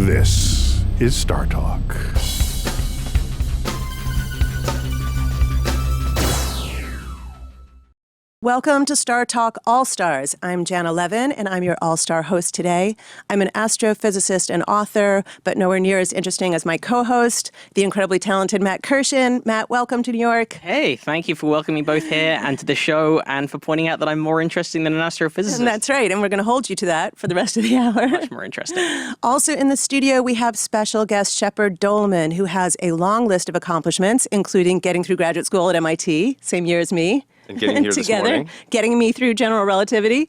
This is StarTalk. Welcome to StarTalk All-Stars. I'm Janna Levin, and I'm your all-star host today. I'm an astrophysicist and author, but nowhere near as interesting as my co-host, the incredibly talented Matt Kirshen. Matt, welcome to New York. Hey, thank you for welcoming me both here and to the show, and for pointing out that I'm more interesting than an astrophysicist. And that's right, and we're going to hold you to that for the rest of the hour. Much more interesting. Also in the studio, we have special guest Shep Doeleman, who has a long list of accomplishments, including getting through graduate school at MIT, same year as me. And getting here together, this morning. Getting me through general relativity.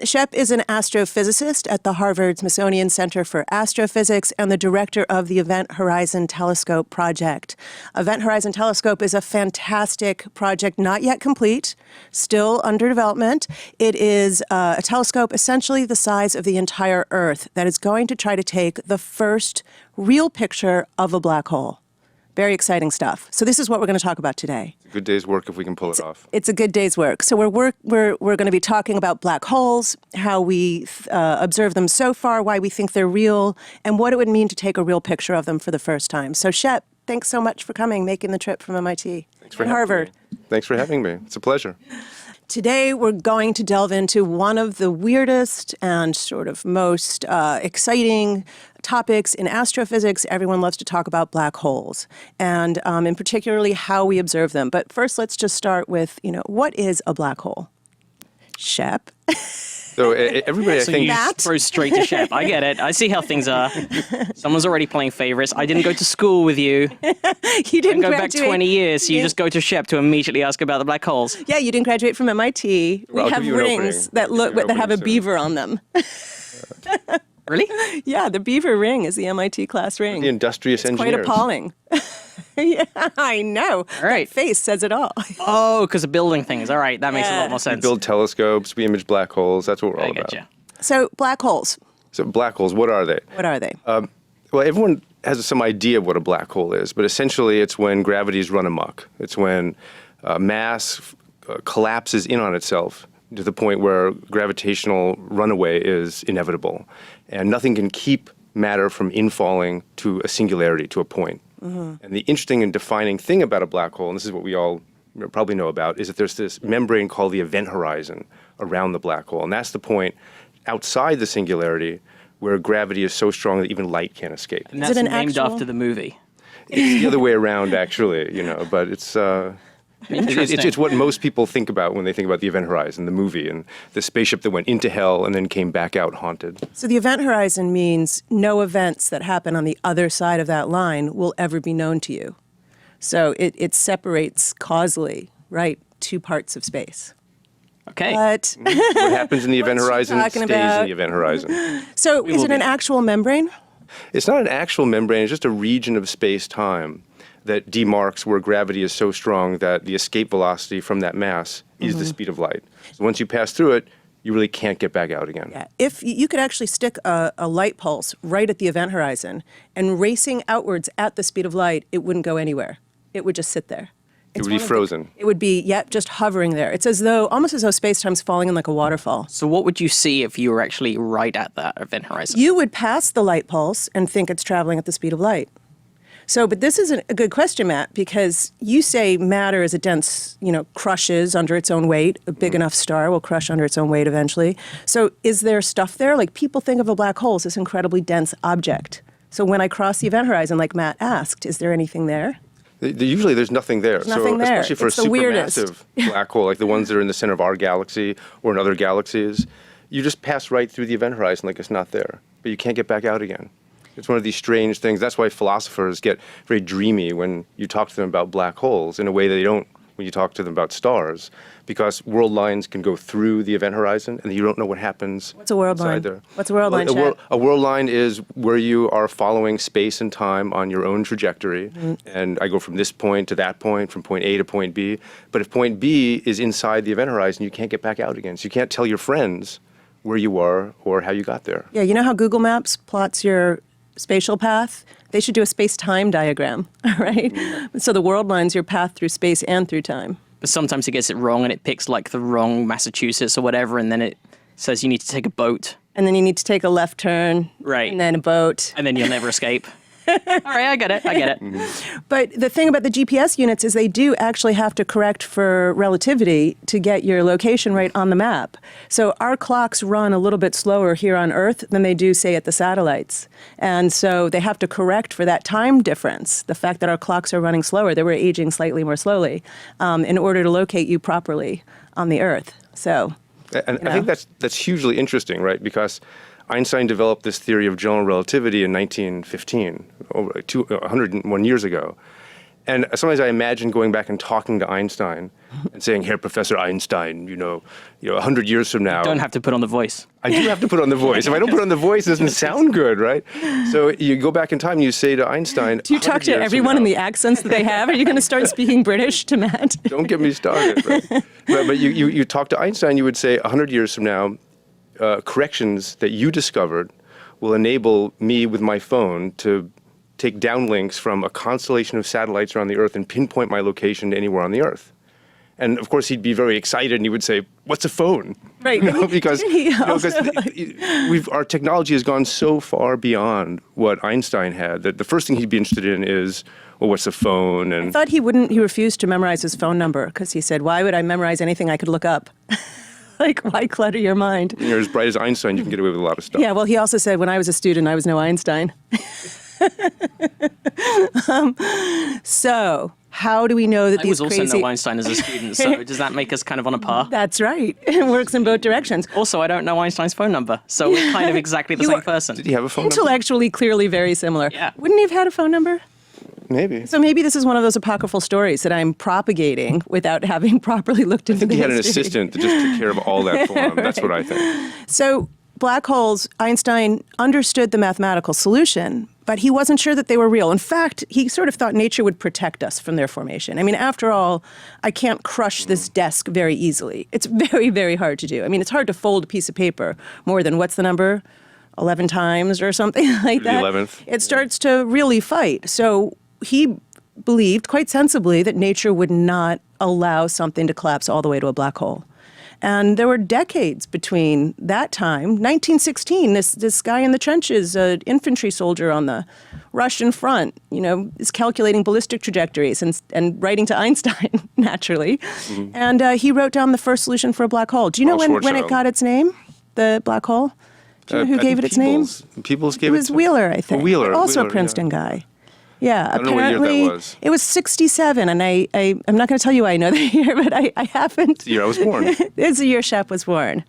Shep is an astrophysicist at the Harvard Smithsonian Center for Astrophysics and the director of the Event Horizon Telescope project. Event Horizon Telescope is a fantastic project, not yet complete, still under development. It is a telescope essentially the size of the entire Earth that is going to try to take the first real picture of a black hole. Very exciting stuff. So this is what we're going to talk about today. Good day's work if we can pull it off. It's a good day's work. So we're going to be talking about black holes, how we observe them so far, why we think they're real, and what it would mean to take a real picture of them for the first time. So Shep, thanks so much for coming, making the trip from MIT and Harvard. Thanks for having me. It's a pleasure. Today, we're going to delve into one of the weirdest and sort of most exciting topics in astrophysics. Everyone loves to talk about black holes, and in particularly how we observe them. But first, let's just start with, what is a black hole? Shep? So everybody, I think... You just throw straight to Shep. I get it. I see how things are. Someone's already playing favorites. I didn't go to school with you. You didn't go graduate. back 20 years, so you just go to Shep to immediately ask about the black holes. Yeah, you didn't graduate from MIT. Well, we have rings that have a beaver on them. Really? Yeah, the beaver ring is the MIT class ring. The industrious engineers. Quite appalling. Yeah, I know. All right. That face says it all. Oh, because of building things. All right, that makes a lot more We sense. build telescopes, we image black holes. That's what we're all I get about. you. So black holes, So black holes, what are they? what are they? Well, everyone has some idea of what a black hole is, but essentially it's when gravity's run amok. It's when mass collapses in on itself to the point where gravitational runaway is inevitable. And nothing can keep matter from infalling to a singularity, to a point. And the interesting and defining thing about a black hole, and this is what we all probably know about, is that there's this membrane called the event horizon around the black hole. And that's the point outside the singularity where gravity is so strong that even light can't escape. And Is that's it an named actual- after the movie. It's the other way around, actually, but it's... Interesting. It's what most people think about when they think about the Event Horizon, the movie, and the spaceship that went into hell and then came back out haunted. So the event horizon means no events that happen on the other side of that line will ever be known to you. So it separates causally, right, two parts of space. Okay. But What happens in the Event What's she Horizon talking stays about? in the Event Horizon. so is will it an be. actual membrane? It's not an actual membrane, it's just a region of space-time that demarks where gravity is so strong that the escape velocity from that mass is the speed of light. So once you pass through it, you really can't get back out again. Yeah. If you could actually stick a light pulse right at the event horizon and racing outwards at the speed of light, it wouldn't go anywhere. It would just sit there. It It's would be one of the- frozen. It would be, just hovering there. It's almost as though space-time's falling in like a waterfall. So what would you see if you were actually right at that event horizon? You would pass the light pulse and think it's traveling at the speed of light. So, but this is a good question, Matt, because you say matter is a dense, crushes under its own weight. A big enough star will crush under its own weight eventually. So is there stuff there? Like people think of a black hole as this incredibly dense object. So when I cross the event horizon, like Matt asked, is there anything there? Usually there's nothing there. nothing there. Especially for It's a the weirdest. supermassive black hole, like the ones that are in the center of our galaxy or in other galaxies, you just pass right through the event horizon like it's not there, but you can't get back out again. It's one of these strange things. That's why philosophers get very dreamy when you talk to them about black holes in a way that they don't when you talk to them about stars, because world lines can go through the event horizon and you don't know what happens. What's a world inside line? there. What's a world line, Shep? A world line is where you are following space and time on your own trajectory. And I go from this point to that point, from point A to point B. But if point B is inside the event horizon, you can't get back out again. So you can't tell your friends where you are or how you got there. Yeah, you know how Google Maps plots your spatial path? They should do a space-time diagram, right? So the world line's your path through space and through time. But sometimes it gets it wrong and it picks like the wrong Massachusetts or whatever, and then it says you need to take a boat and then you need to take a left turn, Right. and then a boat. And then you'll never escape. All right, I get it. But the thing about the GPS units is they do actually have to correct for relativity to get your location right on the map. So our clocks run a little bit slower here on Earth than they do, say, at the satellites. And so they have to correct for that time difference, the fact that our clocks are running slower, that we're aging slightly more slowly, in order to locate you properly on the Earth. So, And I think that's hugely interesting, right? Because Einstein developed this theory of general relativity in 1915, over 101 years ago. And sometimes I imagine going back and talking to Einstein and saying, "Here, Professor Einstein, 100 years from now." Don't have to put on the voice. I do have to put on the voice. If I don't put on the voice, it doesn't sound good, right? So you go back in time and you say to Einstein, do you talk to everyone in the accents that they have? Are you going to start speaking British to Matt? Don't get me started, right? But you talk to Einstein, you would say, 100 years from now, corrections that you discovered will enable me with my phone to take downlinks from a constellation of satellites around the Earth and pinpoint my location to anywhere on the Earth. And of course, he'd be very excited and he would say, "What's a phone?" Right. Because our technology has gone so far beyond what Einstein had that the first thing he'd be interested in is, well, what's a phone? And I thought he refused to memorize his phone number because he said, why would I memorize anything I could look up? Like, why clutter your mind? When you're as bright as Einstein, you can get away with a lot of stuff. Yeah, well, he also said, when I was a student, I was no Einstein. So, how do we know that I these was crazy... also no Einstein as a student, so does that make us kind of on a par? That's right. It works in both directions. Also, I don't know Einstein's phone number, so we're kind of exactly the same person. Did he have a phone number? Intellectually, clearly very similar. Yeah. Wouldn't he have had a phone number? Maybe. So maybe this is one of those apocryphal stories that I'm propagating without having properly looked into the He had an history. assistant that just took care of all that for him. That's what I think. So black holes, Einstein understood the mathematical solution, but he wasn't sure that they were real. In fact, he sort of thought nature would protect us from their formation. I mean, after all, I can't crush this desk very easily. It's very, very hard to do. I mean, it's hard to fold a piece of paper more than, what's the number? 11 times or something like that. The 11th. It starts to really fight. So he believed quite sensibly that nature would not allow something to collapse all the way to a black hole. And there were decades between that time, 1916, this guy in the trenches, an infantry soldier on the Russian front, is calculating ballistic trajectories and writing to Einstein, naturally. Mm-hmm. And he wrote down the first solution for a black hole. Do you know when it got its name, the black hole? Do you know who gave it its name? Peebles gave it. It was Wheeler, I think. Wheeler. Also Wheeler, a Princeton guy. I Yeah, don't know what year apparently that was. It was 1967, and I'm not going to tell you why I know the year, but I haven't. It's the year I was born. It's the year Shep was born.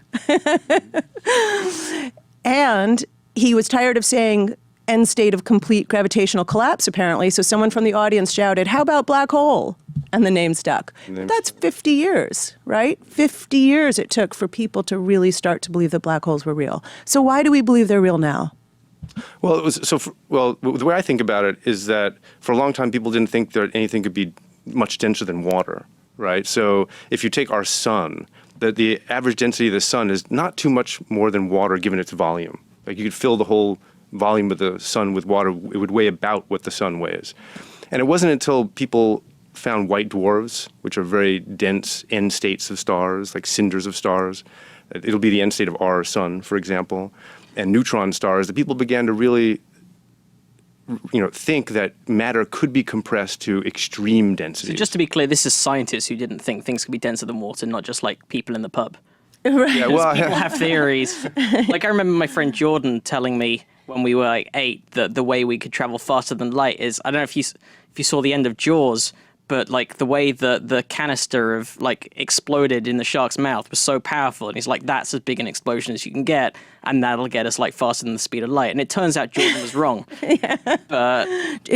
And he was tired of saying end state of complete gravitational collapse, apparently, so someone from the audience shouted, "How about black hole?" And the name stuck. That's 50 years, right? 50 years it took for people to really start to believe that black holes were real. So why do we believe they're real now? Well, the way I think about it is that for a long time people didn't think that anything could be much denser than water, right? So if you take our sun, the average density of the sun is not too much more than water given its volume. Like you could fill the whole volume of the sun with water, it would weigh about what the sun weighs. And it wasn't until people found white dwarfs, which are very dense end states of stars, like cinders of stars. It'll be the end state of our sun, for example, and neutron stars, that people began to really think that matter could be compressed to extreme density. So just to be clear, this is scientists who didn't think things could be denser than water, not just like people in the pub. Right. Yeah, well, People have theories. Like I remember my friend Jordan telling me when we were like 8 that the way we could travel faster than light is, I don't know if you saw the end of Jaws, but like the way the canister of like exploded in the shark's mouth was so powerful, and he's like, that's as big an explosion as you can get, and that'll get us like faster than the speed of light. And it turns out Jordan was wrong. Yeah. But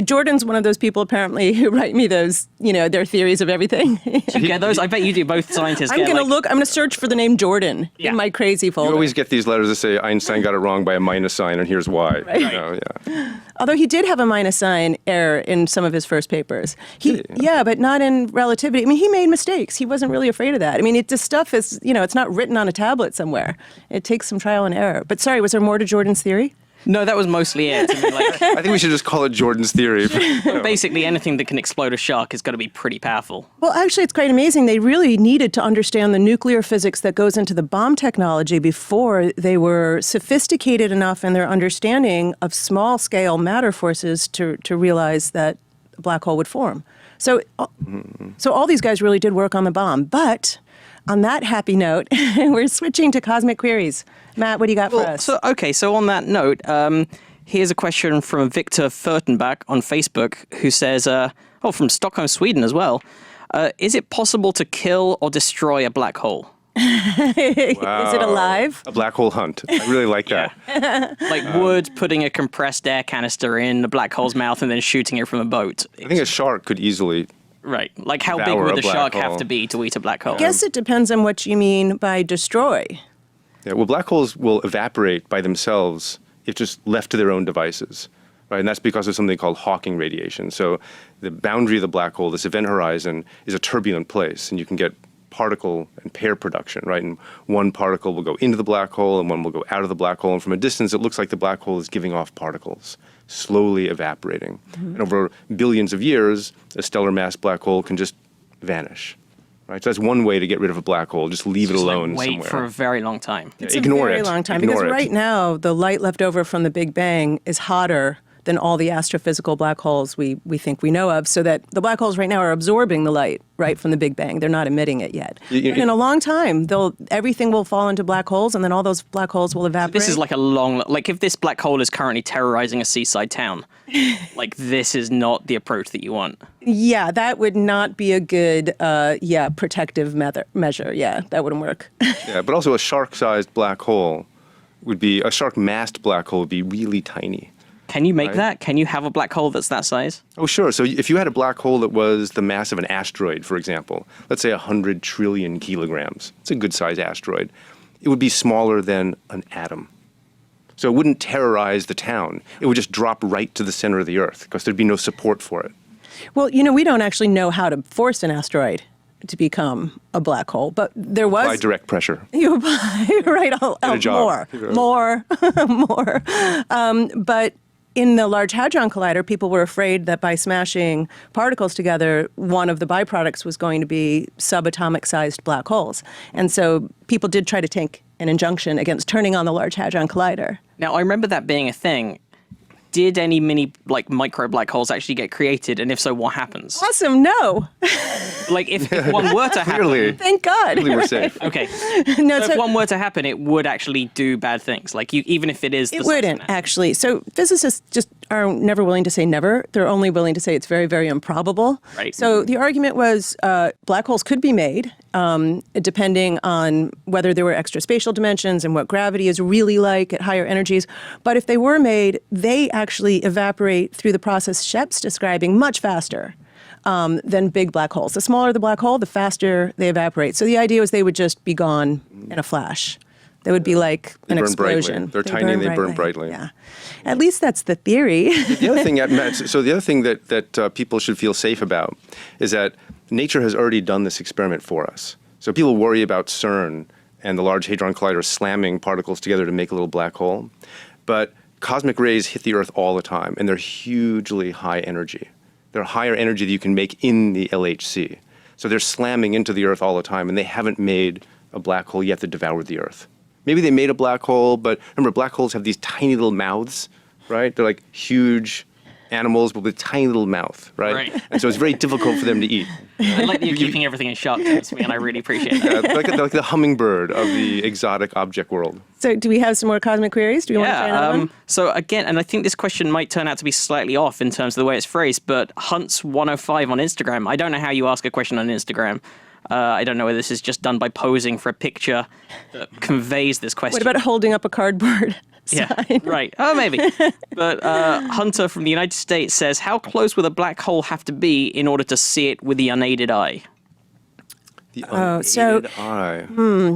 Jordan's one of those people apparently who write me those, their theories of everything. you get those? I bet you do. Both scientists I'm get going to search for the name Jordan Yeah. in my crazy folder. you always get these letters that say Einstein got it wrong by a minus sign, and here's why. Right. Yeah. Although he did have a minus sign error in some of his first papers. Yeah, but not in relativity. I mean, he made mistakes. He wasn't really afraid of that. I mean, this stuff is, it's not written on a tablet somewhere. It takes some trial and error. But sorry, was there more to Jordan's theory? No, that was mostly it. I mean, like, I think we should just call it Jordan's theory. basically, anything that can explode a shark is going to be pretty powerful. Well, actually, it's quite amazing. They really needed to understand the nuclear physics that goes into the bomb technology before they were sophisticated enough in their understanding of small-scale matter forces to realize that a black hole would form. So all these guys really did work on the bomb. But on that happy note, we're switching to cosmic queries. Matt, what do you got for us? So on that note, here's a question from Victor Furtenbach on Facebook, who says, from Stockholm, Sweden as well. Is it possible to kill or destroy a black hole? Wow. Is it alive? A black hole hunt. I really like that. Like wood putting a compressed air canister in the black hole's mouth and then shooting it from a boat. I think a shark could easily. Right. Like how big Devour would a the black shark hole. have to be to eat a black hole? I guess it depends on what you mean by destroy. Yeah, well, black holes will evaporate by themselves if just left to their own devices, right? And that's because of something called Hawking radiation. So the boundary of the black hole, this event horizon, is a turbulent place, and you can get particle and pair production, right? And one particle will go into the black hole and one will go out of the black hole. And from a distance, it looks like the black hole is giving off particles, slowly evaporating. And over billions of years, a stellar mass black hole can just vanish, right? So that's one way to get rid of a black hole, just leave it alone wait somewhere. for a very long time. It's Ignore a very it. long time Ignore because it. right now the light left over from the Big Bang is hotter than all the astrophysical black holes we think we know of, so that the black holes right now are absorbing the light right from the Big Bang. They're not emitting it yet. But in a long time, everything will fall into black holes, and then all those black holes will evaporate. This is like like if this black hole is currently terrorizing a seaside town, like this is not the approach that you want. Yeah, that would not be a good, protective measure. Yeah, that wouldn't work. Yeah, but also a shark-sized black hole a shark-massed black hole would be really tiny. Can you make Right. that? Can you have a black hole that's that size? Oh, sure. So if you had a black hole that was the mass of an asteroid, for example, let's say 100 trillion kilograms, it's a good-sized asteroid, it would be smaller than an atom. So it wouldn't terrorize the town. It would just drop right to the center of the Earth because there'd be no support for it. Well, we don't actually know how to force an asteroid to become a black hole, but there was... By direct pressure. You apply, right? a job. More. But in the Large Hadron Collider, people were afraid that by smashing particles together, one of the byproducts was going to be subatomic-sized black holes. And so people did try to take an injunction against turning on the Large Hadron Collider. Now, I remember that being a thing. Did any micro black holes actually get created? And if so, what happens? Awesome, no. Like, if one were to Clearly. happen... Thank God. Clearly we're safe. Okay. No, So if one were to happen, it would actually do bad things. Like, even if it is... It wouldn't, actually. So physicists just are never willing to say never. They're only willing to say it's very, very improbable. Right. So the argument was black holes could be made, depending on whether there were extra spatial dimensions and what gravity is really like at higher energies. But if they were made, they actually evaporate through the process Shep's describing much faster than big black holes. The smaller the black hole, the faster they evaporate. So the idea was they would just be gone in a flash. They would be like They an burn brightly. explosion. They're tiny and they burn brightly. Yeah. At least that's the theory. The other thing, the other thing that people should feel safe about is that nature has already done this experiment for us. So people worry about CERN and the Large Hadron Collider slamming particles together to make a little black hole. But cosmic rays hit the Earth all the time, and they're hugely high energy. They're higher energy than you can make in the LHC. So they're slamming into the Earth all the time, and they haven't made a black hole yet that devoured the Earth. Maybe they made a black hole, but remember, black holes have these tiny little mouths, right? They're like huge animals, but with a tiny little mouth, right? Right. And so it's very difficult for them to eat. I like that you're keeping everything in shark terms, and I really appreciate that. Like the hummingbird of the exotic object world. So do we have some more cosmic queries? Do we want to try another one? So again, and I think this question might turn out to be slightly off in terms of the way it's phrased, but Hunts105 on Instagram. I don't know how you ask a question on Instagram. I don't know whether this is just done by posing for a picture that conveys this question. What about holding up a cardboard sign? Yeah, right. Oh, maybe. But Hunter from the United States says, how close would a black hole have to be in order to see it with the unaided eye? The unaided eye.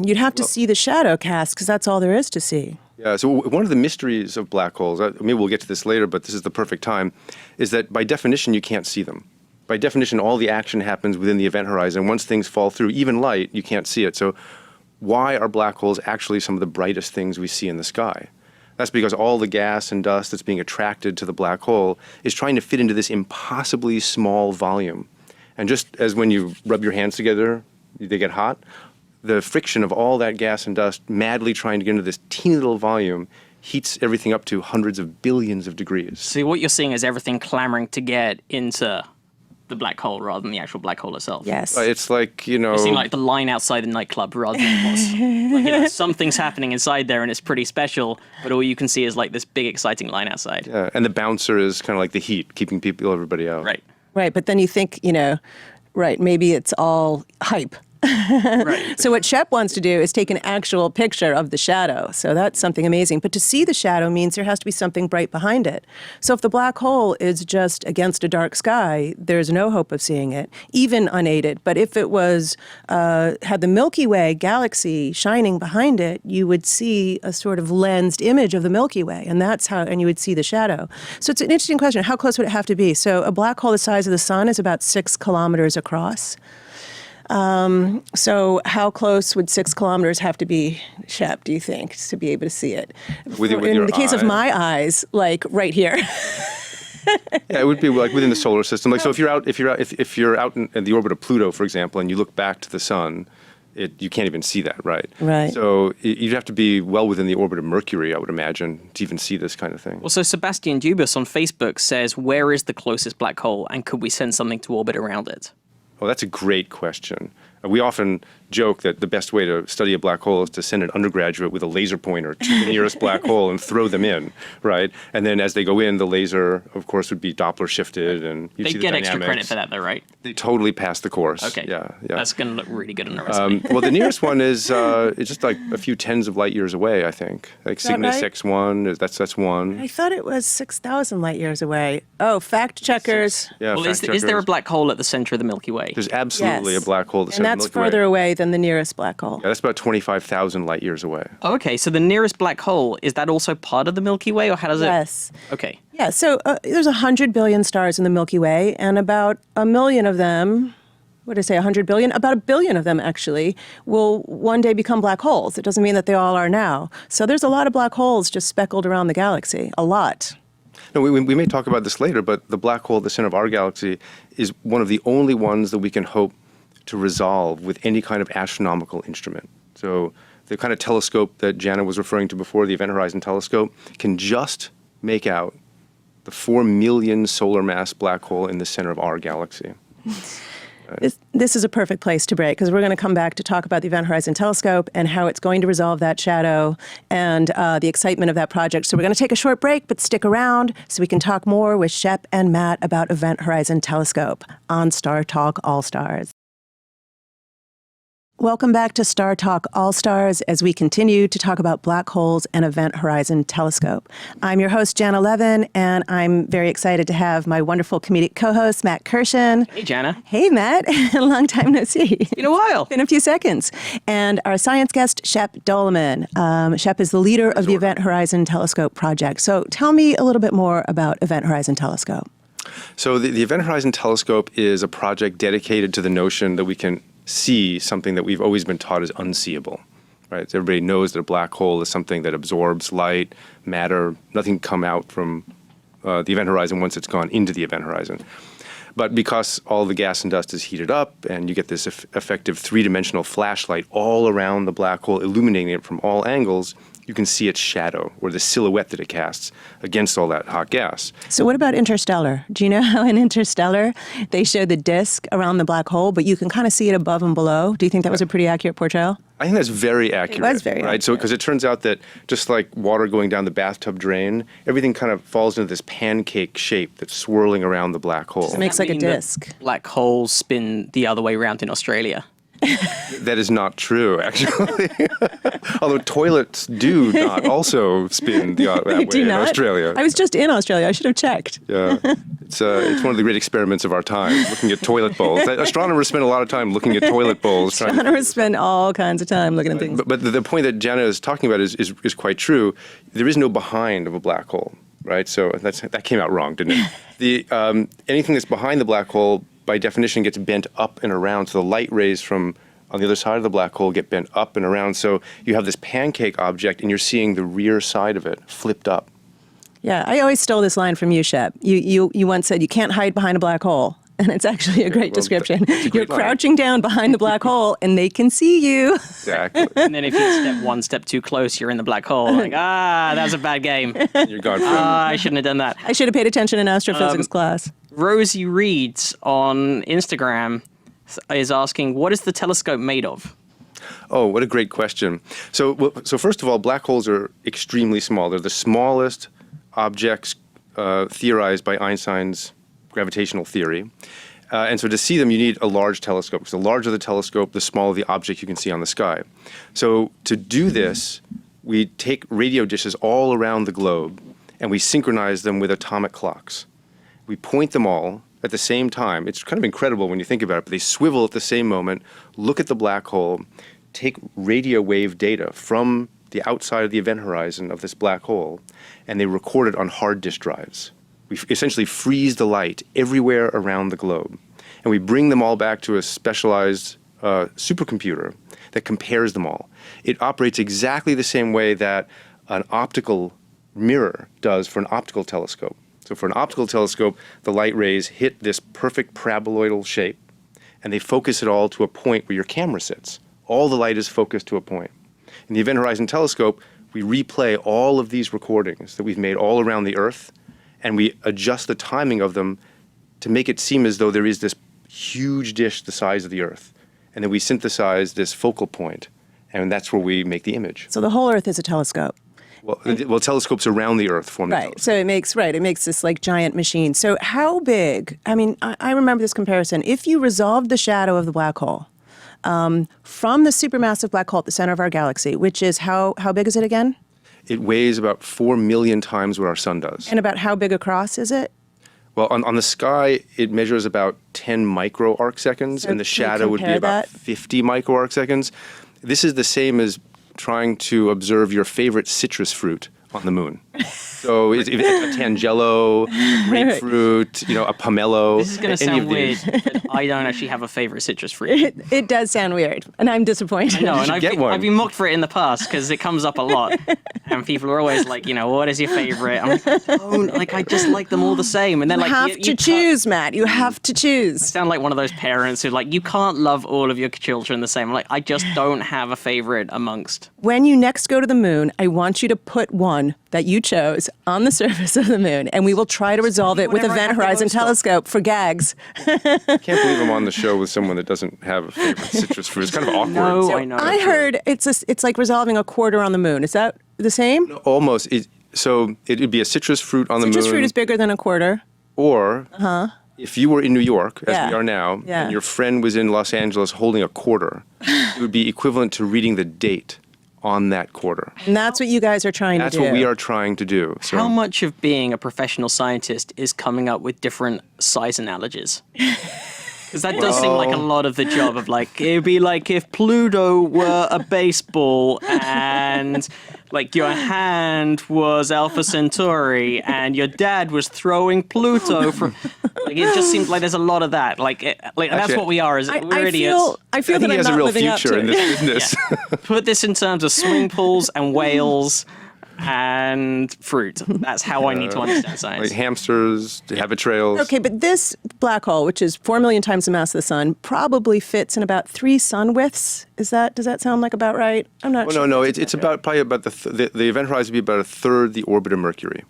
You'd have to see the shadow cast, because that's all there is to see. Yeah, so one of the mysteries of black holes, maybe we'll get to this later, but this is the perfect time, is that by definition you can't see them. By definition, all the action happens within the event horizon. Once things fall through, even light, you can't see it. So why are black holes actually some of the brightest things we see in the sky? That's because all the gas and dust that's being attracted to the black hole is trying to fit into this impossibly small volume. And just as when you rub your hands together, they get hot, the friction of all that gas and dust madly trying to get into this teeny little volume heats everything up to hundreds of billions of degrees. So what you're seeing is everything clamoring to get into the black hole rather than the actual black hole itself. Yes. It's like, You're seeing like the line outside the nightclub rather than what's, like, something's happening inside there and it's pretty special, but all you can see is like this big exciting line outside. Yeah, and the bouncer is kind of like the heat, keeping everybody out. Right. Right, but then you think, right, maybe it's all hype. Right. So what Shep wants to do is take an actual picture of the shadow. So that's something amazing. But to see the shadow means there has to be something bright behind it. So if the black hole is just against a dark sky, there's no hope of seeing it, even unaided. But if it was had the Milky Way galaxy shining behind it, you would see a sort of lensed image of the Milky Way, and you would see the shadow. So it's an interesting question. How close would it have to be? So a black hole the size of the sun is about 6 kilometers across. So how close would 6 kilometers have to be, Shep, do you think, to be able to see it? In the case of my eyes, like right here. Yeah, it would be like within the solar system. Like, so if you're out in the orbit of Pluto, for example, and you look back to the sun, you can't even see that, right? Right. So you'd have to be well within the orbit of Mercury, I would imagine, to even see this kind of thing. Well, so Sebastian Dubus on Facebook says, where is the closest black hole and could we send something to orbit around it? Well, that's a great question. We often joke that the best way to study a black hole is to send an undergraduate with a laser pointer to the nearest black hole and throw them in, right? And then as they go in, the laser, of course, would be Doppler shifted, and you'd see the dynamics. They get extra credit for that, though, right? They totally pass the course. Okay. Yeah. That's going to look really good on the resume. Well, the nearest one is it's just like a few tens of light years away, I think. Like Cygnus right? X1, that's one. I thought it was 6,000 light years away. Oh, fact checkers. Yeah, Well, is there a black hole at the center of the Milky Way? There's absolutely Yes. a black hole at the And center of that's the Milky Way. further away than the nearest black hole. Yeah, that's about 25,000 light years away. Oh, okay, so the nearest black hole, is that also part of the Milky Way, or how does it? Yes. Okay. Yeah, so there's 100 billion stars in the Milky Way, and about a million of them, what did I say, 100 billion? About a billion of them, actually, will one day become black holes. It doesn't mean that they all are now. So there's a lot of black holes just speckled around the galaxy, a lot. No, we may talk about this later, but the black hole at the center of our galaxy is one of the only ones that we can hope to resolve with any kind of astronomical instrument. So the kind of telescope that Janna was referring to before, the Event Horizon Telescope, can just make out the 4 million solar mass black hole in the center of our galaxy. This is a perfect place to break, because we're going to come back to talk about the Event Horizon Telescope and how it's going to resolve that shadow and the excitement of that project. So we're going to take a short break, but stick around so we can talk more with Shep and Matt about Event Horizon Telescope on StarTalk All-Stars. Welcome back to StarTalk All-Stars as we continue to talk about black holes and Event Horizon Telescope. I'm your host, Janna Levin, and I'm very excited to have my wonderful comedic co-host, Matt Kirshen. Hey, Janna. Hey, Matt. Long time no see. Been a while. Been a few seconds. And our science guest, Shep Doeleman. Shep is the leader of the Event Horizon Telescope project. So tell me a little bit more about Event Horizon Telescope. So the Event Horizon Telescope is a project dedicated to the notion that we can see something that we've always been taught is unseeable, right? So everybody knows that a black hole is something that absorbs light, matter, nothing can come out from the event horizon once it's gone into the event horizon. But because all the gas and dust is heated up and you get this effective three-dimensional flashlight all around the black hole, illuminating it from all angles, you can see its shadow or the silhouette that it casts against all that hot gas. So what about Interstellar? Do you know how in Interstellar they show the disk around the black hole, but you can kind of see it above and below? Do you think that was a pretty accurate portrayal? I think that's very accurate. It was very right? accurate. So because it turns out that just like water going down the bathtub drain, everything kind of falls into this pancake shape that's swirling around the black hole. It makes like a disk. Black holes spin the other way around in Australia. That is not true, actually. Although toilets do not also spin that way in Australia. I was just in Australia. I should have checked. Yeah, it's one of the great experiments of our time, looking at toilet bowls. Astronomers spend a lot of time looking at toilet bowls. Astronomers spend all kinds of time looking at things. But the point that Janna is talking about is quite true. There is no behind of a black hole, right? So that came out wrong, didn't it? Anything that's behind the black hole, by definition, gets bent up and around. So the light rays from on the other side of the black hole get bent up and around. So you have this pancake object, and you're seeing the rear side of it flipped up. Yeah, I always stole this line from you, Shep. You once said you can't hide behind a black hole. And it's actually a great description. You're crouching down behind the black hole, and they can see you. Exactly. And then if you step one step too close, you're in the black hole. Like, that was a bad game. You're gone forever. I shouldn't have done that. I should have paid attention in astrophysics class. Rosie Reeds on Instagram is asking, what is the telescope made of? Oh, what a great question. So first of all, black holes are extremely small. They're the smallest objects theorized by Einstein's gravitational theory. And so to see them, you need a large telescope. So the larger the telescope, the smaller the object you can see on the sky. So to do this, we take radio dishes all around the globe, and we synchronize them with atomic clocks. We point them all at the same time. It's kind of incredible when you think about it, but they swivel at the same moment, look at the black hole, take radio wave data from the outside of the event horizon of this black hole, and they record it on hard disk drives. We essentially freeze the light everywhere around the globe, and we bring them all back to a specialized supercomputer that compares them all. It operates exactly the same way that an optical mirror does for an optical telescope. So for an optical telescope, the light rays hit this perfect paraboloidal shape, and they focus it all to a point where your camera sits. All the light is focused to a point. In the Event Horizon Telescope, we replay all of these recordings that we've made all around the Earth, and we adjust the timing of them to make it seem as though there is this huge dish the size of the Earth. And then we synthesize this focal point, and that's where we make the image. So the whole Earth is a telescope. Well, telescopes around the Earth form the telescope. So it makes this like giant machine. So how big? I mean, I remember this comparison. If you resolved the shadow of the black hole from the supermassive black hole at the center of our galaxy, which is how big is it again? It weighs about 4 million times what our sun does. And about how big across is it? Well, on the sky, it measures about 10 micro arc seconds, and the shadow would be about 50 micro arc seconds. This is the same as trying to observe your favorite citrus fruit on the moon. So it's a tangelo, grapefruit, a pomelo. This is going to sound weird, but I don't actually have a favorite citrus fruit. It does sound weird, and I'm disappointed. I know, and I've been mocked for it in the past because it comes up a lot. And people are always like, what is your favorite? I'm like, I just like them all the same. And then you have to choose, Matt. You have to choose. I sound like one of those parents who you can't love all of your children the same. Like, I just don't have a favorite amongst. When you next go to the moon, I want you to put one that you chose on the surface of the moon, and we will try to resolve it with Event Horizon Telescope for gags. I can't believe I'm on the show with someone that doesn't have a favorite citrus fruit. It's kind of awkward. No, I know. I heard it's like resolving a quarter on the moon. Is that the same? No, almost. So it would be a citrus fruit on the moon. Citrus fruit is bigger than a quarter. Or if you were in New York, as we are now, Yeah. and your friend was in Los Angeles holding a quarter, it would be equivalent to reading the date on that quarter. And that's what you guys are trying to do. That's what we are trying to do. So How much of being a professional scientist is coming up with different size analogies? Because that does seem like a lot of the job of it would be like if Pluto were a baseball and your hand was Alpha Centauri and your dad was throwing Pluto from. It just seems like there's a lot of that. That's what we are. We're idiots. I feel that he I'm has not a real living up future to in it. this business. Put this in terms of swimming pools and whales and fruit. That's how I need to understand science. Like hamsters, habit trails. Okay, but this black hole, which is 4 million times the mass of the sun, probably fits in about 3 sun widths. Does that sound like about right? I'm not sure. No. It's probably about the event horizon would be about a third the orbit of Mercury.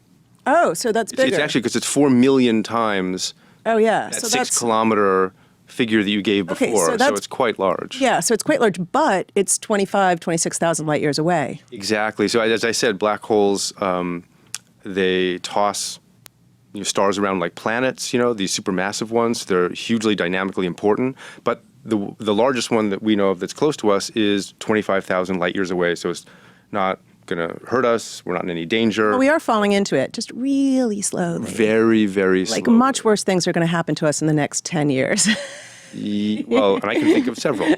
Oh, so that's bigger. It's actually because it's 4 million times Oh, yeah. that So 6 kilometer figure that you gave Okay, before. so It's quite large. Yeah, so it's quite large, but it's 26,000 light years away. Exactly. So as I said, black holes, they toss stars around like planets, these supermassive ones. They're hugely dynamically important. But the largest one that we know of that's close to us is 25,000 light years away. So it's not going to hurt us. We're not in any danger. Well, we are falling into it, just really slowly. Very, very slowly. Much worse things are going to happen to us in the next 10 years. Well, and I can think of several.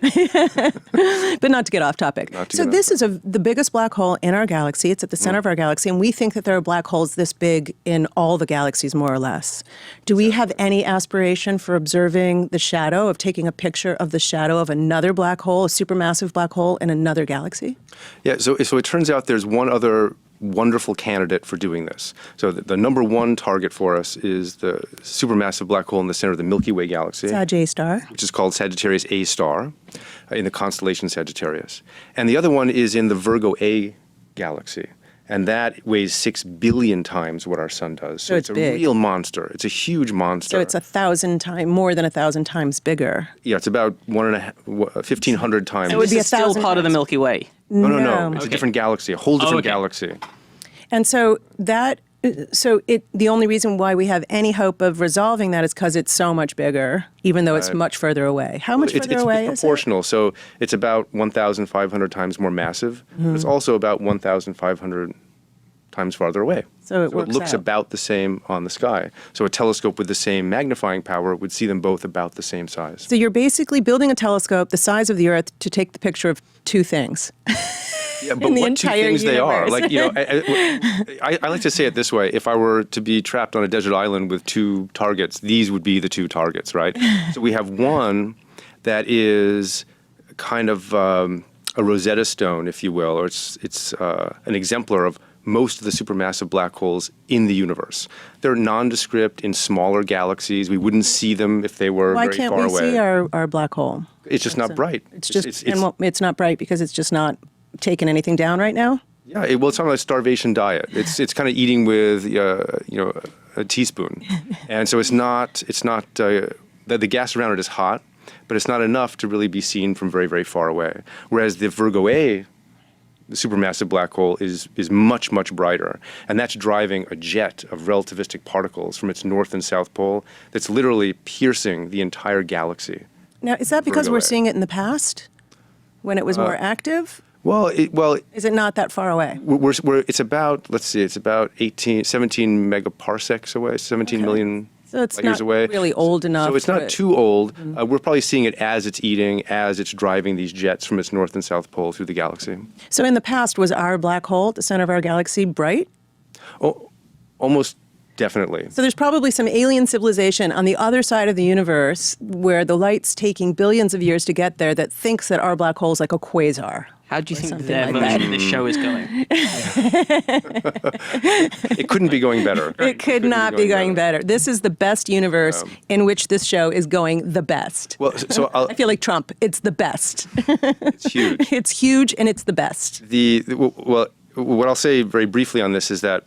But not to get off topic. So this is the biggest black hole in our galaxy. It's at the center of our galaxy, and we think that there are black holes this big in all the galaxies, more or less. Do we have any aspiration for observing the shadow, of taking a picture of the shadow of another black hole, a supermassive black hole in another galaxy? Yeah, so it turns out there's one other wonderful candidate for doing this. So the number one target for us is the supermassive black hole in the center of the Milky Way galaxy. Sag A star. Which is called Sagittarius A star in the constellation Sagittarius. And the other one is in the Virgo A galaxy. And that weighs 6 billion times what our sun does. So it's a big. Real monster. It's a huge monster. So it's 1,000 times, more than 1,000 times bigger. Yeah, it's about 1,500 times. So it would be It's still 1,000 part of the times. Milky Way. No. It's Okay. a different galaxy, a whole different okay. galaxy. And so the only reason why we have any hope of resolving that is because it's so much bigger, even though it's much further away. How much further away it's is it? proportional. So it's about 1,500 times more massive, but it's also about 1,500 times farther away. So it works looks out. about the same on the sky. So a telescope with the same magnifying power would see them both about the same size. So you're basically building a telescope the size of the Earth to take the picture of two things. Yeah, but in the what two entire things they are? universe. Like, you know, I like to say it this way: if I were to be trapped on a desert island with two targets, these would be the two targets, right? So we have one that is kind of a Rosetta Stone, if you will, or it's an exemplar of most of the supermassive black holes in the universe. They're nondescript in smaller galaxies. We wouldn't see them if they were Why very can't far we away. see our black hole? It's just not bright. It's not bright because it's just not taking anything down right now? Yeah, it's on a starvation diet. It's kind of eating with a teaspoon, and so it's not the gas around it is hot, but it's not enough to really be seen from very, very far away. Whereas the Virgo A, the supermassive black hole, is much, much brighter, and that's driving a jet of relativistic particles from its north and south pole that's literally piercing the entire galaxy. Now, is that because Virgo we're A. seeing it in the past, when it was more active? Well, Is it not that far away? it's about, let's see, it's about 17 megaparsecs away, 17 million So it's light years not away. really old enough. So it's not to- too old. We're probably seeing it as it's eating, as it's driving these jets from its north and south pole through the galaxy. So in the past, was our black hole at the center of our galaxy bright? Oh, almost definitely. So there's probably some alien civilization on the other side of the universe where the light's taking billions of years to get there that thinks that our black hole is like a quasar. How do you think something their like version that. of this show is going? It couldn't be going better. It could not be going better. This is the best universe in which this show is going the best. Well, so I feel like Trump. It's the best. it's huge. It's huge and it's the best. Well, what I'll say very briefly on this is that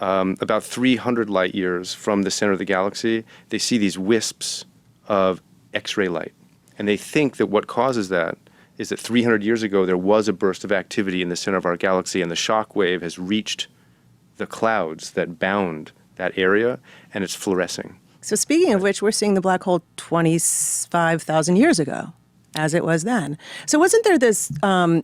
about 300 light years from the center of the galaxy, they see these wisps of Xray light. And they think that what causes that is that 300 years ago there was a burst of activity in the center of our galaxy, and the shock wave has reached the clouds that bound that area, and it's fluorescing. So speaking of which, we're seeing the black hole 25,000 years ago, as it was then. So wasn't there this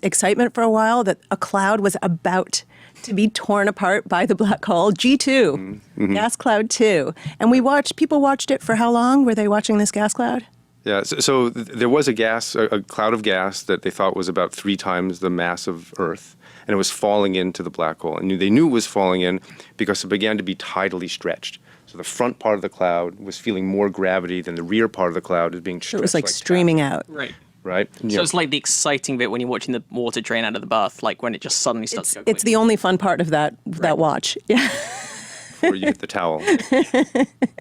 excitement for a while that a cloud was about to be torn apart by the black hole? G2, gas cloud 2. And people watched it for how long? Were they watching this gas cloud? Yeah, so there was a cloud of gas that they thought was about 3 times the mass of Earth, and it was falling into the black hole. And they knew it was falling in because it began to be tidally stretched. So the front part of the cloud was feeling more gravity than the rear part of the cloud is being stretched. So it was like streaming out. Right. Right? So it's like the exciting bit when you're watching the water drain out of the bath, like when it just suddenly starts to go It's the only fun part of that watch. Yeah. before you hit the towel.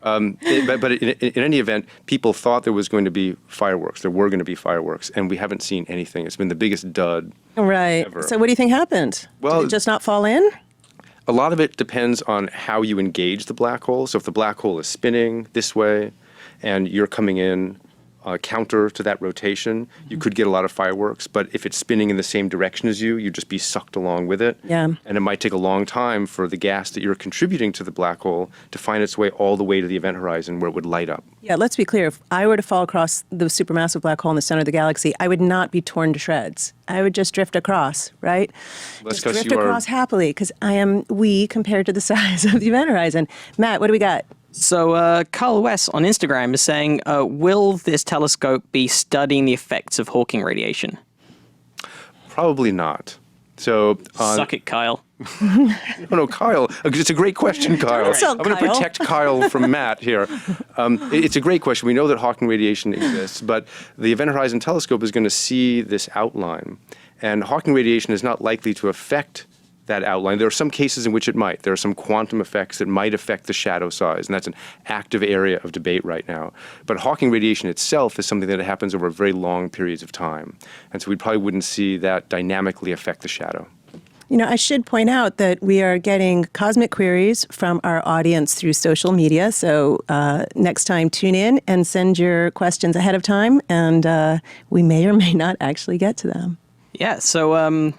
But in any event, people thought there was going to be fireworks. There were going to be fireworks, and we haven't seen anything. It's been the biggest dud. Right. Ever. So what do you think happened? Well- Did it just not fall in? A lot of it depends on how you engage the black hole. So if the black hole is spinning this way and you're coming in counter to that rotation, you could get a lot of fireworks. But if it's spinning in the same direction as you, you'd just be sucked along with it. Yeah. And it might take a long time for the gas that you're contributing to the black hole to find its way all the way to the event horizon where it would light up. Yeah, let's be clear. If I were to fall across the supermassive black hole in the center of the galaxy, I would not be torn to shreds. I would just drift across, right? That's Just 'cause drift you are- across happily because I am wee compared to the size of the event horizon. Matt, what do we got? So Carl West on Instagram is saying, will this telescope be studying the effects of Hawking radiation? Probably not. So Suck it, Kyle. No, Kyle. It's a great question, Kyle. I'm going to protect Kyle from Matt here. It's a great question. We know that Hawking radiation exists, but the Event Horizon Telescope is going to see this outline. And Hawking radiation is not likely to affect that outline. There are some cases in which it might. There are some quantum effects that might affect the shadow size, and that's an active area of debate right now. But Hawking radiation itself is something that happens over very long periods of time. And so we probably wouldn't see that dynamically affect the shadow. You know, I should point out that we are getting cosmic queries from our audience through social media. So next time, tune in and send your questions ahead of time, and we may or may not actually get to them. Yeah, so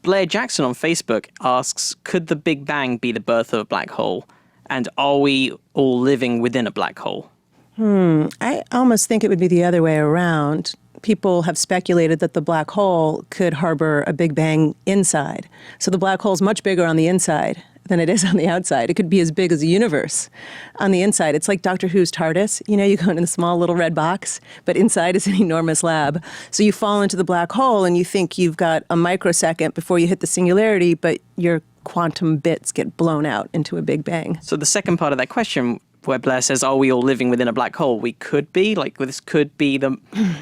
Blair Jackson on Facebook asks, could the Big Bang be the birth of a black hole? And are we all living within a black hole? I almost think it would be the other way around. People have speculated that the black hole could harbor a Big Bang inside. So the black hole is much bigger on the inside than it is on the outside. It could be as big as a universe on the inside. It's like Doctor Who's TARDIS. You know, you go in a small little red box, but inside is an enormous lab. So you fall into the black hole and you think you've got a microsecond before you hit the singularity, but your quantum bits get blown out into a Big Bang. So the second part of that question, where Blair says, are we all living within a black hole? We could be, like this could be the...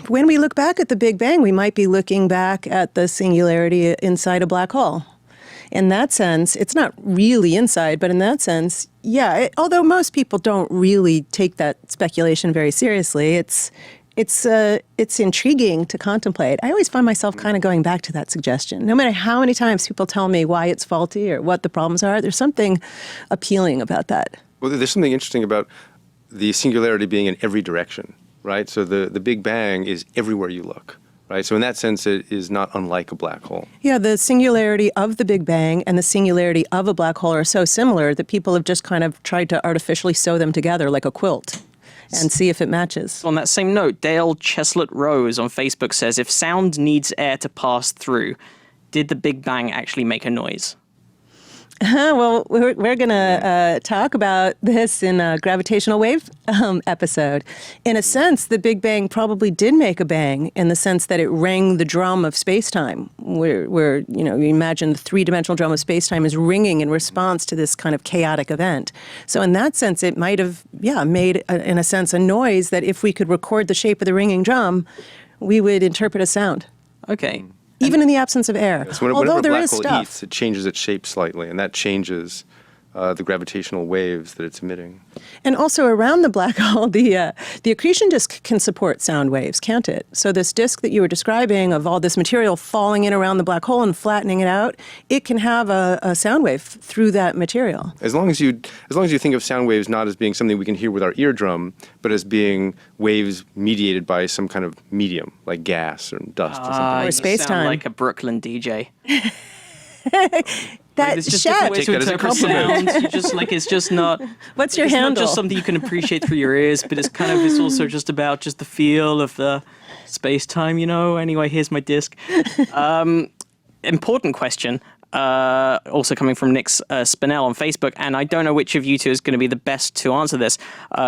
When we look back at the Big Bang, we might be looking back at the singularity inside a black hole. In that sense, it's not really inside, but in that sense, yeah, although most people don't really take that speculation very seriously, it's intriguing to contemplate. I always find myself kind of going back to that suggestion. No matter how many times people tell me why it's faulty or what the problems are, there's something appealing about that. Well, there's something interesting about the singularity being in every direction, right? So the Big Bang is everywhere you look. Right? So in that sense, it is not unlike a black hole. Yeah, the singularity of the Big Bang and the singularity of a black hole are so similar that people have just kind of tried to artificially sew them together like a quilt and see if it matches. On that same note, Dale Cheslett-Rose on Facebook says, if sound needs air to pass through, did the Big Bang actually make a noise? Well, we're going to talk about this in a gravitational wave episode. In a sense, the Big Bang probably did make a bang in the sense that it rang the drum of space-time, where you imagine the three-dimensional drum of space-time is ringing in response to this kind of chaotic event. So in that sense, it might have, made, in a sense, a noise that if we could record the shape of the ringing drum, we would interpret a sound. Okay. Even in the absence of air. So although there black is hole stuff. eats, it changes its shape slightly, and that changes the gravitational waves that it's emitting. And also around the black hole, the accretion disk can support sound waves, can't it? So this disk that you were describing of all this material falling in around the black hole and flattening it out, it can have a sound wave through that material. As long as you think of sound waves not as being something we can hear with our eardrum, but as being waves mediated by some kind of medium, like gas or dust or something. Or space-time. You sound like a Brooklyn DJ. That Shep. Take that as a compliment. Sounds. It's just not. What's your it's handle? Not just something you can appreciate through your ears, but it's also just about just the feel of the space-time. Anyway, here's my disc. Important question. Also coming from Nick Spinell on Facebook, and I don't know which of you two is going to be the best to answer this.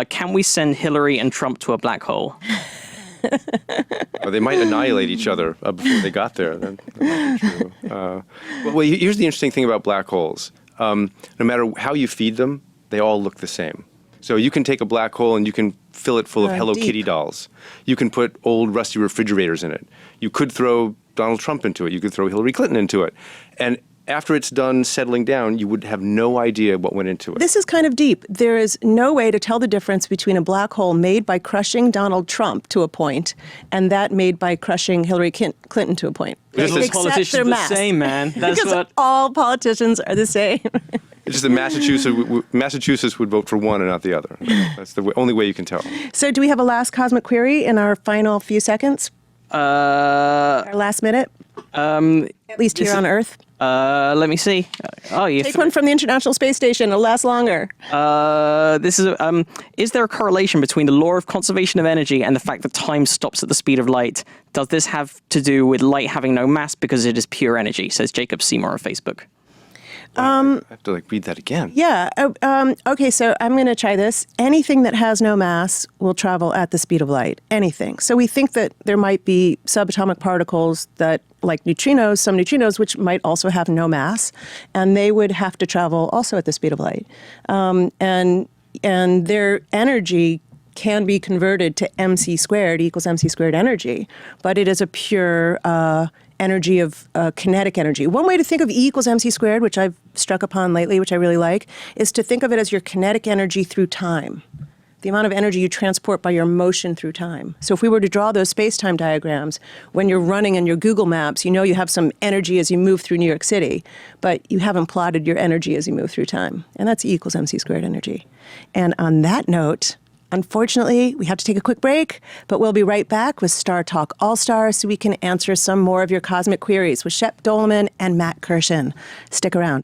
Can we send Hillary and Trump to a black hole? Or they might annihilate each other before they got there. That might be true. Well, here's the interesting thing about black holes. No matter how you feed them, they all look the same. So you can take a black hole and you can fill it full of Hello Kitty dolls. You can put old rusty refrigerators in it. You could throw Donald Trump into it. You could throw Hillary Clinton into it. And after it's done settling down, you would have no idea what went into it. This is kind of deep. There is no way to tell the difference between a black hole made by crushing Donald Trump to a point and that made by crushing Hillary Clinton to a point. Because politicians are the same, man. That's because all politicians are the same. It's just that Massachusetts would vote for one and not the other. That's the only way you can tell. So do we have a last cosmic query in our final few seconds? Our last minute? At least here on Earth? Let me see. Take one from the International Space Station. It'll last longer. This is there a correlation between the law of conservation of energy and the fact that time stops at the speed of light? Does this have to do with light having no mass because it is pure energy? Says Jacob Seymour on Facebook. I have to read that again. Yeah. Okay, so I'm going to try this. Anything that has no mass will travel at the speed of light. Anything. So we think that there might be subatomic particles that, like neutrinos, some neutrinos, which might also have no mass, and they would have to travel also at the speed of light. And their energy can be converted to mc squared equals mc squared energy, but it is a pure energy of kinetic energy. One way to think of E equals mc squared, which I've struck upon lately, which I really like, is to think of it as your kinetic energy through time, the amount of energy you transport by your motion through time. So if we were to draw those space-time diagrams, when you're running in your Google Maps, you know you have some energy as you move through New York City, but you haven't plotted your energy as you move through time. And that's E equals mc squared energy. And on that note, unfortunately, we have to take a quick break, but we'll be right back with StarTalk All-Stars so we can answer some more of your cosmic queries with Shep Doeleman and Matt Kirshen. Stick around.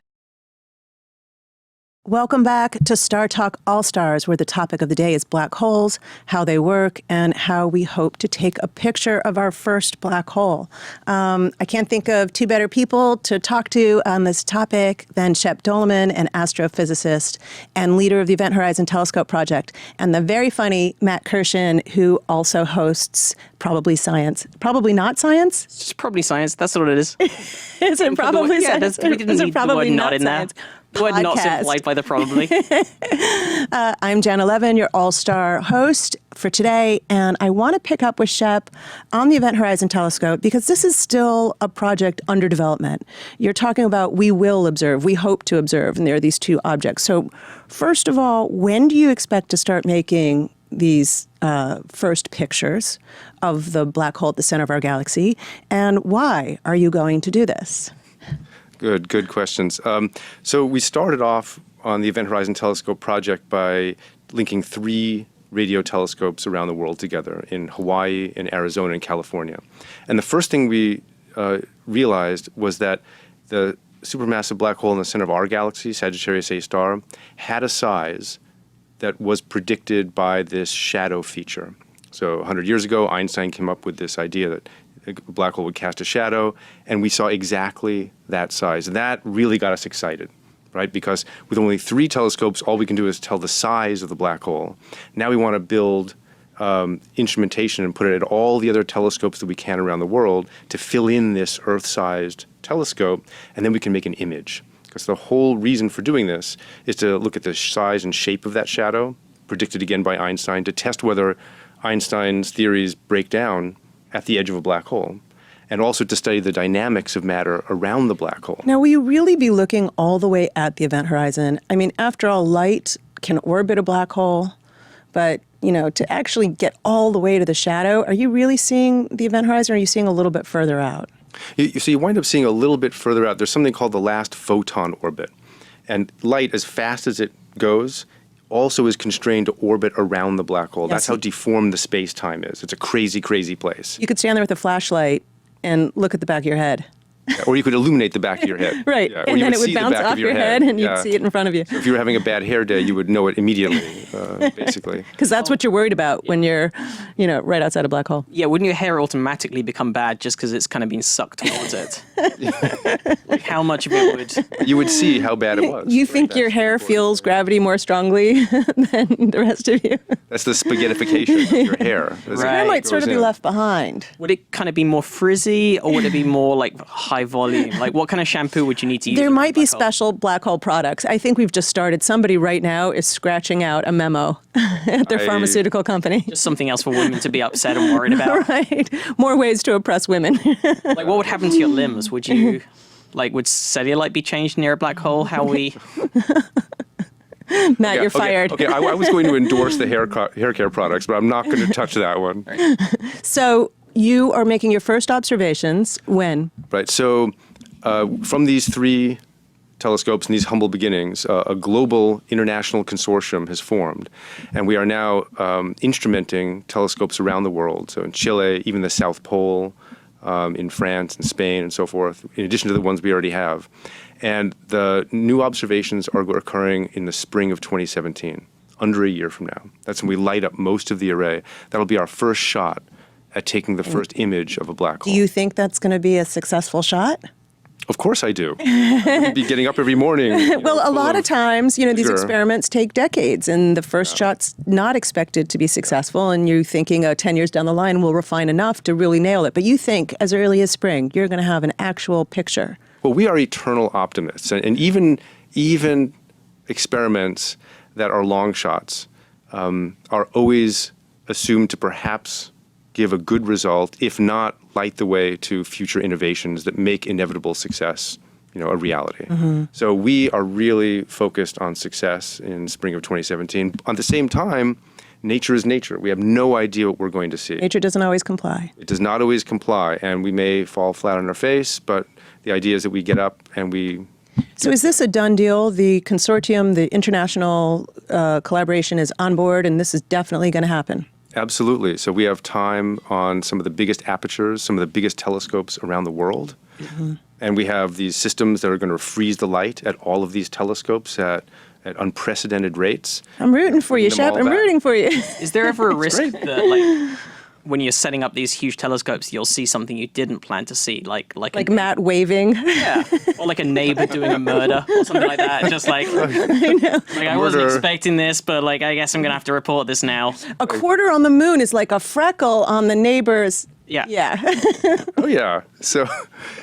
Welcome back to StarTalk All-Stars, where the topic of the day is black holes, how they work, and how we hope to take a picture of our first black hole. I can't think of two better people to talk to on this topic than Shep Doeleman, an astrophysicist and leader of the Event Horizon Telescope Project, and the very funny Matt Kirshen, who also hosts Probably Science. Probably Not Science? It's just probably science. That's what it is. Is it probably science? We didn't need the word not in there. The word not implied by the probably. I'm Janna Levin, your all-star host for today, and I want to pick up with Shep on the Event Horizon Telescope because this is still a project under development. You're talking about we will observe, we hope to observe, and there are these two objects. So first of all, when do you expect to start making these first pictures of the black hole at the center of our galaxy, and why are you going to do this? Good questions. So we started off on the Event Horizon Telescope project by linking 3 radio telescopes around the world together in Hawaii, in Arizona, and California. And the first thing we realized was that the supermassive black hole in the center of our galaxy, Sagittarius A star, had a size that was predicted by this shadow feature. So 100 years ago, Einstein came up with this idea that a black hole would cast a shadow, and we saw exactly that size. And that really got us excited, right? Because with only 3 telescopes, all we can do is tell the size of the black hole. Now we want to build instrumentation and put it at all the other telescopes that we can around the world to fill in this Earth-sized telescope, and then we can make an image. Because the whole reason for doing this is to look at the size and shape of that shadow, predicted again by Einstein, to test whether Einstein's theories break down at the edge of a black hole, and also to study the dynamics of matter around the black hole. Now, will you really be looking all the way at the event horizon? I mean, after all, light can orbit a black hole, but, you know, to actually get all the way to the shadow, are you really seeing the event horizon, or are you seeing a little bit further out? So you wind up seeing a little bit further out. There's something called the last photon orbit. And light, as fast as it goes, also is constrained to orbit around the black hole. Yes. That's how deformed the space-time is. It's a crazy, crazy place. You could stand there with a flashlight and look at the back of your head. Or you could illuminate the back of your head. Right, Yeah. and then it would bounce off your head and you'd see it in front of you. So if you were having a bad hair day, you would know it immediately, basically. Because that's what you're worried about when you're, you know, right outside a black hole. Yeah, wouldn't your hair automatically become bad just because it's kind of been sucked towards it? Like how much of it would... You would see how bad it was. You think your hair feels gravity more strongly than the rest of you? That's the spaghettification of your hair. As it Right. Hair might sort goes of be in. left behind. Would it kind of be more frizzy, or would it be more like high volume? Like what kind of shampoo would you need to use? There around might a be black hole? special black hole products. I think we've just started. Somebody right now is scratching out a memo at their pharmaceutical company. Just something else for women to be upset and worried about. Right. More ways to oppress women. Like what would happen to your limbs? Would you, like, would cellulite be changed near a black hole? How we... Matt, you're fired. Okay, I was going to endorse the hair care products, but I'm not going to touch that one. So you are making your first observations when? Right. So from these 3 telescopes and these humble beginnings, a global international consortium has formed. And we are now instrumenting telescopes around the world. So in Chile, even the South Pole, in France and Spain and so forth, in addition to the ones we already have. And the new observations are occurring in the spring of 2017, under a year from now. That's when we light up most of the array. That'll be our first shot at taking the first image of a black hole. Do you think that's going to be a successful shot? Of course I do. I would be getting up every morning. Well, a lot of times, these Sure. experiments take decades, and the first shot's not expected to be successful, and you're thinking 10 years down the line, we'll refine enough to really nail it. But you think as early as spring, you're going to have an actual picture. Well, we are eternal optimists, and even experiments that are long shots are always assumed to perhaps give a good result, if not light the way to future innovations that make inevitable success, a reality. So we are really focused on success in spring of 2017. At the same time, nature is nature. We have no idea what we're going to see. Nature doesn't always comply. It does not always comply, and we may fall flat on our face, but the idea is that we get up and we... So is this a done deal? The consortium, the international collaboration is on board, and this is definitely going to happen? Absolutely. So we have time on some of the biggest apertures, some of the biggest telescopes around the world. And we have these systems that are going to freeze the light at all of these telescopes at unprecedented rates. I'm rooting for you, Shep. I'm rooting for you. Is there ever a risk that, when you're setting up these huge telescopes, you'll see something you didn't plan to see, like Matt waving. Yeah, or like a neighbor doing a murder or something like that. Just I know. I wasn't expecting this, but I guess I'm gonna have to report this now. A quarter on the moon is like a freckle on the neighbor's. Yeah. Yeah. Oh yeah. So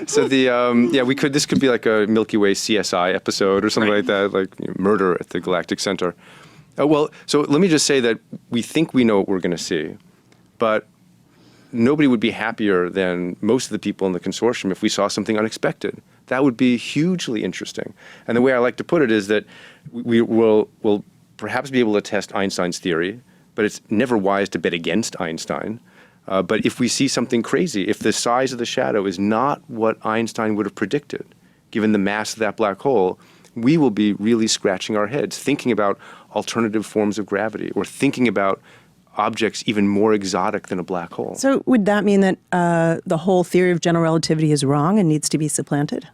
the we could. This could be like a Milky Way CSI episode or something like that, like murder at the Galactic Center. Well, so let me just say that we think we know what we're going to see, but nobody would be happier than most of the people in the consortium if we saw something unexpected. That would be hugely interesting. And the way I like to put it is that we'll perhaps be able to test Einstein's theory, but it's never wise to bet against Einstein. But if we see something crazy, if the size of the shadow is not what Einstein would have predicted, given the mass of that black hole, we will be really scratching our heads, thinking about alternative forms of gravity, or thinking about objects even more exotic than a black hole. So would that mean that the whole theory of general relativity is wrong and needs to be supplanted?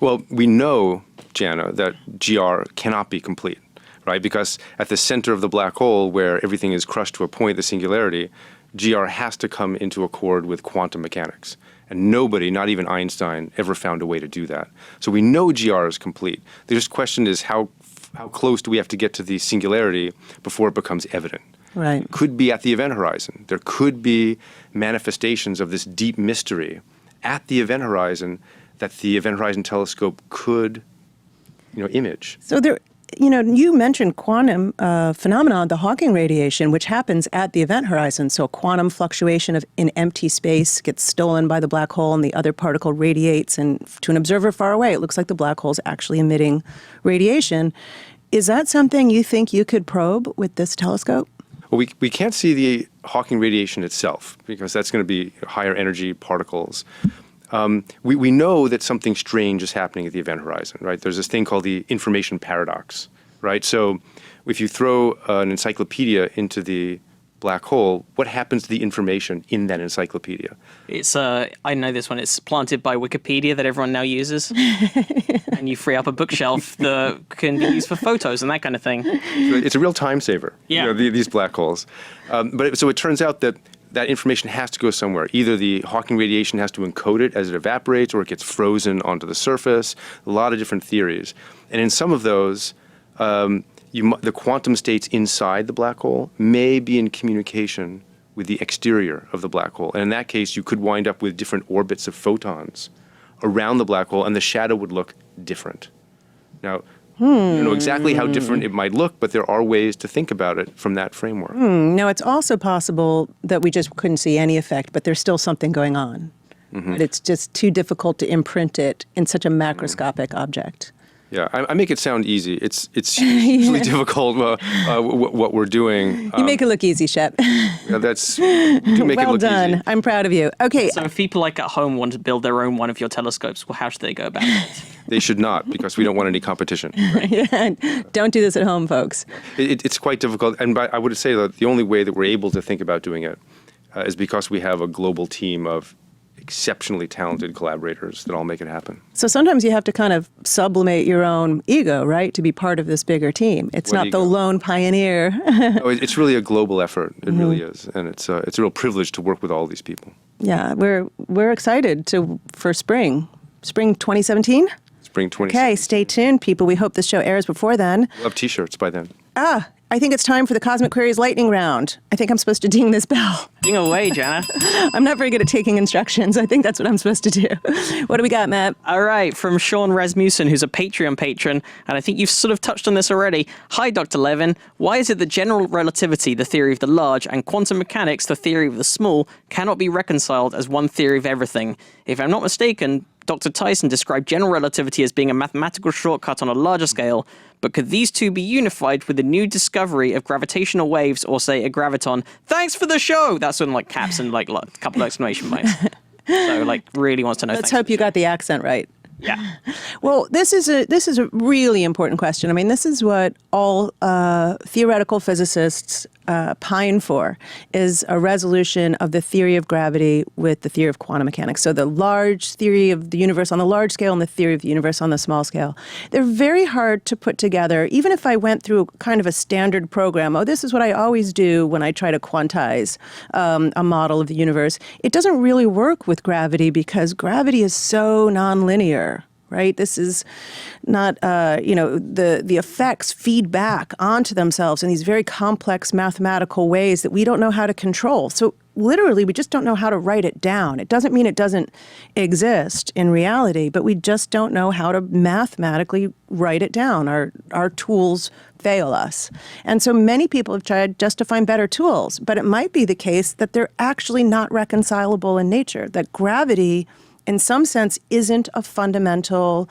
Well, we know, Janna, that GR cannot be complete, right? Because at the center of the black hole, where everything is crushed to a point, the singularity, GR has to come into accord with quantum mechanics. And nobody, not even Einstein, ever found a way to do that. So we know GR is complete. The just question is how close do we have to get to the singularity before it becomes evident? Right. It could be at the event horizon. There could be manifestations of this deep mystery at the event horizon that the Event Horizon Telescope could, image. So there, you mentioned quantum phenomenon, the Hawking radiation, which happens at the event horizon. So quantum fluctuation in empty space gets stolen by the black hole, and the other particle radiates, and to an observer far away, it looks like the black hole's actually emitting radiation. Is that something you think you could probe with this telescope? Well, we can't see the Hawking radiation itself, because that's going to be higher energy particles. We know that something strange is happening at the event horizon, right? There's this thing called the information paradox, right? So if you throw an encyclopedia into the black hole, what happens to the information in that encyclopedia? It's I know this one. It's planted by Wikipedia that everyone now uses, and you free up a bookshelf that can be used for photos and that kind of thing. It's a real time saver. Yeah. These black holes. So it turns out that information has to go somewhere. Either the Hawking radiation has to encode it as it evaporates, or it gets frozen onto the surface. A lot of different theories, and in some of those, the quantum states inside the black hole may be in communication with the exterior of the black hole. And in that case, you could wind up with different orbits of photons around the black hole, and the shadow would look different. Now, you don't know exactly how different it might look, but there are ways to think about it from that framework. Now, it's also possible that we just couldn't see any effect, but there's still something going on. But it's just too difficult to imprint it in such a macroscopic object. Yeah, I make it sound easy. It's hugely difficult what we're doing. You make it look easy, Shep. You do make it Well look done. easy. I'm proud of you. Okay. So if people at home want to build their own one of your telescopes, well, how should they go about it? They should not, because we don't want any competition. Don't do this at home, folks. It's quite difficult, and I would say that the only way that we're able to think about doing it is because we have a global team of exceptionally talented collaborators that all make it happen. So sometimes you have to kind of sublimate your own ego, right, to be part of this bigger team. It's What not ego? the lone pioneer. No, it's really a global effort. It really is, and it's a real privilege to work with all these people. Yeah, we're excited for spring. spring 2017? Spring 2017. Okay, stay tuned, people. We hope this show airs before then. We'll have T-shirts by then. I think it's time for the Cosmic Queries lightning round. I think I'm supposed to ding this bell. Ding away, Janna. I'm not very good at taking instructions. I think that's what I'm supposed to do. What do we got, Matt? All right, from Sean Rasmussen, who's a Patreon patron, and I think you've sort of touched on this already. Hi, Dr. Levin. Why is it that general relativity, the theory of the large, and quantum mechanics, the theory of the small, cannot be reconciled as one theory of everything? If I'm not mistaken, Dr. Tyson described general relativity as being a mathematical shortcut on a larger scale, but could these two be unified with the new discovery of gravitational waves, or say a graviton? Thanks for the show! That's in like caps and like a couple of exclamation points. So like really wants to know. Let's hope you got the accent right. Yeah. Well, this is a really important question. I mean, this is what all theoretical physicists pine for, is a resolution of the theory of gravity with the theory of quantum mechanics. So the large theory of the universe on the large scale and the theory of the universe on the small scale. They're very hard to put together. Even if I went through kind of a standard program, this is what I always do when I try to quantize a model of the universe, it doesn't really work with gravity because gravity is so nonlinear. Right? This is not, the effects feed back onto themselves in these very complex mathematical ways that we don't know how to control. So literally, we just don't know how to write it down. It doesn't mean it doesn't exist in reality, but we just don't know how to mathematically write it down. Our tools fail us. And so many people have tried just to find better tools, but it might be the case that they're actually not reconcilable in nature, that gravity in some sense, isn't a fundamental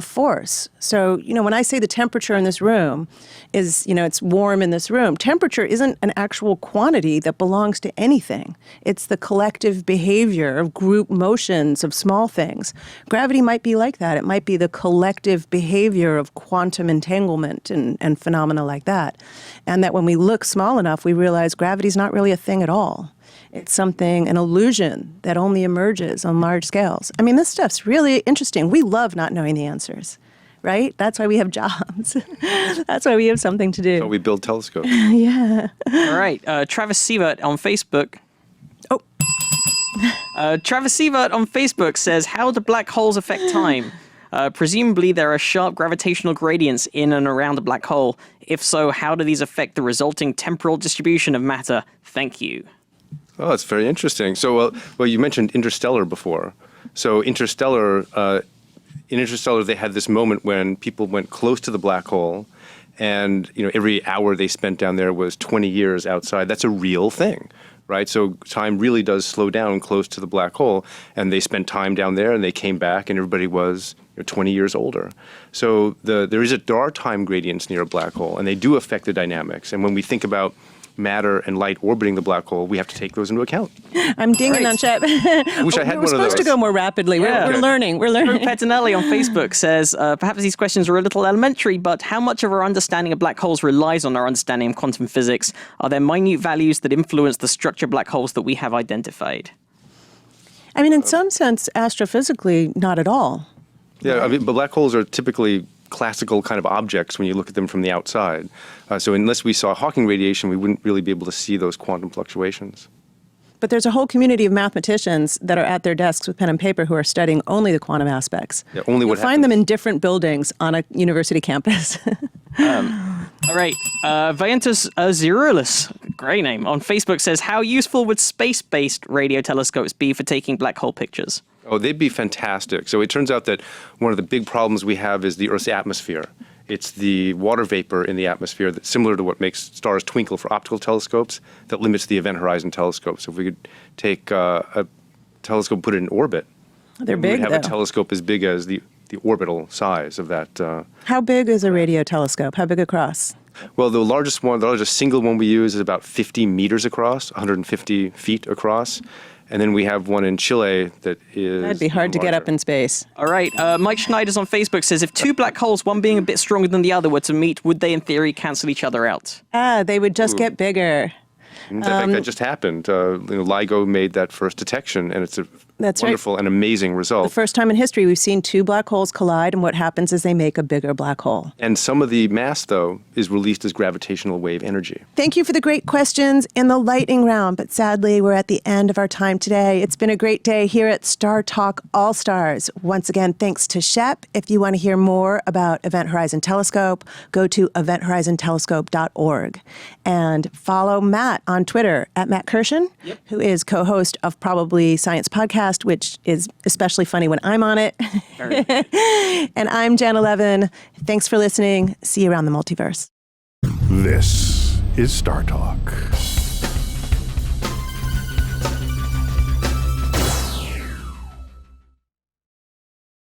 force. So, when I say the temperature in this room is, it's warm in this room, temperature isn't an actual quantity that belongs to anything. It's the collective behavior of group motions of small things. Gravity might be like that. It might be the collective behavior of quantum entanglement and phenomena like that. And that when we look small enough, we realize gravity's not really a thing at all. It's something, an illusion that only emerges on large scales. I mean, this stuff's really interesting. We love not knowing the answers, right? That's why we have jobs. That's why we have something to do. So we build telescopes. Yeah. All right. Travis Sievert on Facebook. Travis Sievert on Facebook says, how do black holes affect time? Presumably there are sharp gravitational gradients in and around a black hole. If so, how do these affect the resulting temporal distribution of matter? Thank you. Oh, that's very interesting. So, well, you mentioned Interstellar before. So in Interstellar, they had this moment when people went close to the black hole, and every hour they spent down there was 20 years outside. That's a real thing, right? So time really does slow down close to the black hole, and they spent time down there, and they came back, and everybody was 20 years older. So there are time gradients near a black hole, and they do affect the dynamics. And when we think about matter and light orbiting the black hole, we have to take those into account. I'm dinging on Shep. I wish I had one of those. We're supposed to go more rapidly. Yeah. We're learning. Drew Pettinelli on Facebook says, perhaps these questions are a little elementary, but how much of our understanding of black holes relies on our understanding of quantum physics? Are there minute values that influence the structure of black holes that we have identified? I mean, in some sense, astrophysically, not at all. Yeah, I mean, but black holes are typically classical kind of objects when you look at them from the outside. So unless we saw Hawking radiation, we wouldn't really be able to see those quantum fluctuations. But there's a whole community of mathematicians that are at their desks with pen and paper who are studying only the quantum aspects. Yeah, only what You'll find them in different buildings on a university campus. All right. Viantus Zerulis, great name, on Facebook says, how useful would space-based radio telescopes be for taking black hole pictures? Oh, they'd be fantastic. So it turns out that one of the big problems we have is the Earth's atmosphere. It's the water vapor in the atmosphere that's similar to what makes stars twinkle for optical telescopes that limits the Event Horizon Telescope. So if we could take a telescope and put it in orbit, They're big, we'd have a telescope as big as the orbital size of that. How big is a radio telescope? How big across? Well, the largest single one we use is about 50 meters across, 150 feet across. And then we have one in Chile that is That'd be hard to get up in space. All right. Mike Schneider's on Facebook says, if two black holes, one being a bit stronger than the other, were to meet, would they in theory cancel each other out? They would just get bigger. In fact, that just happened. LIGO made that first detection, and it's a That's right. wonderful and amazing result. The first time in history we've seen two black holes collide, and what happens is they make a bigger black hole. And some of the mass, though, is released as gravitational wave energy. Thank you for the great questions in the lightning round, but sadly we're at the end of our time today. It's been a great day here at StarTalk All-Stars. Once again, thanks to Shep. If you want to hear more about Event Horizon Telescope, go to eventhorizontelscope.org and follow Matt on Twitter at Matt Kirshen, who is co-host of Probably Science Podcast, which is especially funny when I'm on it. And I'm Janna Levin. Thanks for listening. See you around the multiverse. This is StarTalk.